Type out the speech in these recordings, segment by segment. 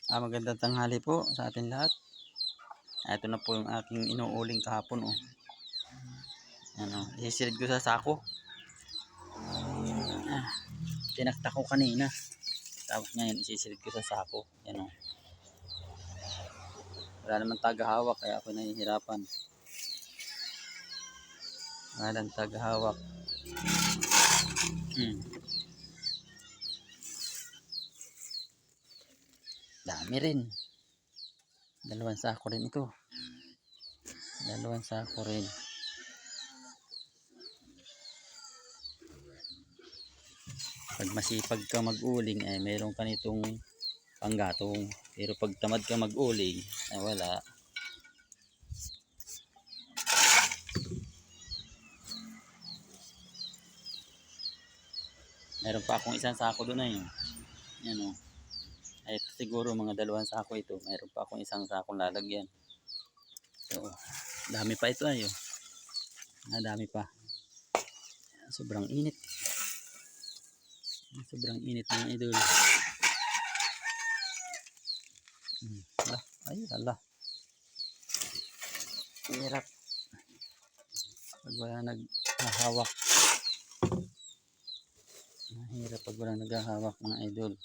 Magandang tanghali po sa atin lahat. Ito na po yung aking inuuling kahapon. Isisilid ko sa sako. Tinaktak ko kanina. Tapos ngayon isisilid ko sa sako. Yan o. Wala naman tagahawak kaya ako nahihirapan. Walang tagahawak. Dami rin. Dalawang sako rin ito. Dalawang sako rin. Pag masipag ka mag-uling ay mayroon ka nitong panggatong. Pero pag tamad ka mag-uling ay wala. Meron pa akong isang sako doon na yun. Yan o. Ay siguro mga dalawang sako ito. Meron pa akong isang sakong lalagyan. So, dami pa ito ayo. Dami pa. Sobrang init. Sobrang init mga idol. Ala. Hirap. Pag wala naghahawak. Mahirap pag wala naghahawak mga idol.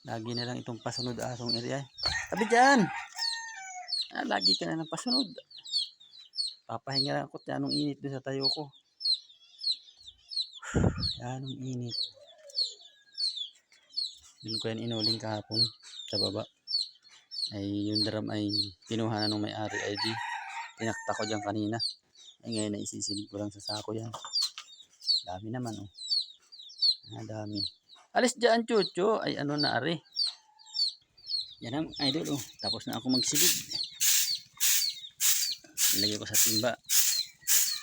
Lagi na lang itong pasunod asong area. Tabi dyan! Lagi ka na ng pasunod. Papahinga lang ako. Yan ang init doon sa tayo ko. Yan ang init. Doon ko yan inuling kahapon sa baba. Ay yung drum ay kinuha na nung may-ari ay di tinakta ko dyan kanina. Ay ngayon na isisilid ko lang sa sako yan. Dami naman oh. Dami. Alis dyan chucho. Ay ano na ari. Yan ang idol oh. Tapos na ako magsilid. Ilagay ko sa timba.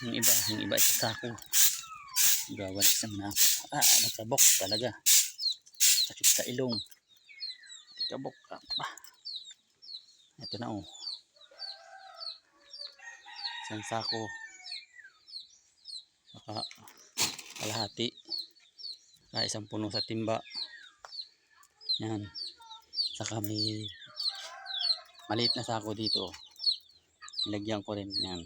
Yung iba sa sako. Gawalis naman ako. Nagsabok talaga. Sakit sa ilong. Nagsabok. Ito na oh. Isang sako. Saka kalahati. Saka isang puno sa timba. Yan. Saka may maliit na sako dito. Nilagyan ko rin. Yan.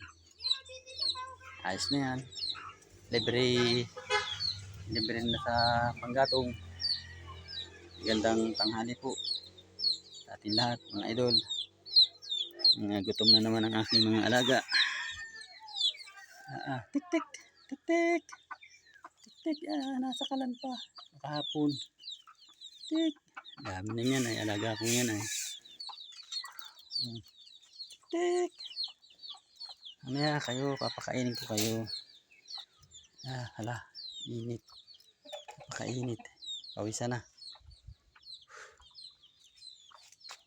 Ayos na yan. Libre na sa panggatong. Gandang tanghali po sa atin lahat mga idol. Gutom na naman ang aking mga alaga. Tik tik tik tik tik tik. Nasa kalan pa kahapon. Tik. Dami na yan ay alaga kong yan ay. Tik. Mamaya kayo papakainin ko kayo. Hala, init. Napakainit. Pawisan na.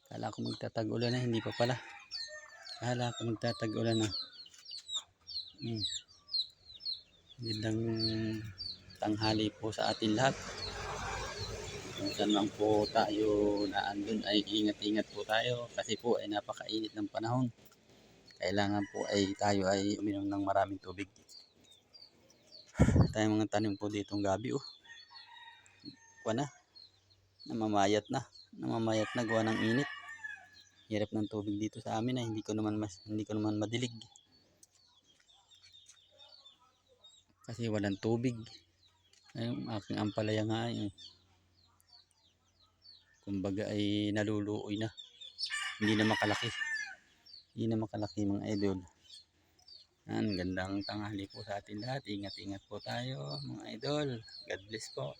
Kala ko magtatag-ulan na, hindi pa pala. Kala ko magtatag-ulan na. Gandang tanghali po sa atin lahat. Kung saan man po tayo naandun ay ingat-ingat po tayo. Kasi po ay napakainit ng panahon. Kailangan po ay tayo ay uminom ng maraming tubig. Tayo mga tanim po ditong gabi oh. Namamayat na gawa ng init. Hirap ng tubig dito sa amin ay hindi ko naman madilig. Kasi walang tubig. Ay, aking ampalaya nga ay kumbaga ay naluluoy na. Hindi na makalaki mga idol. Gandang tanghali po sa atin lahat. Ingat-ingat po tayo mga idol. God bless po.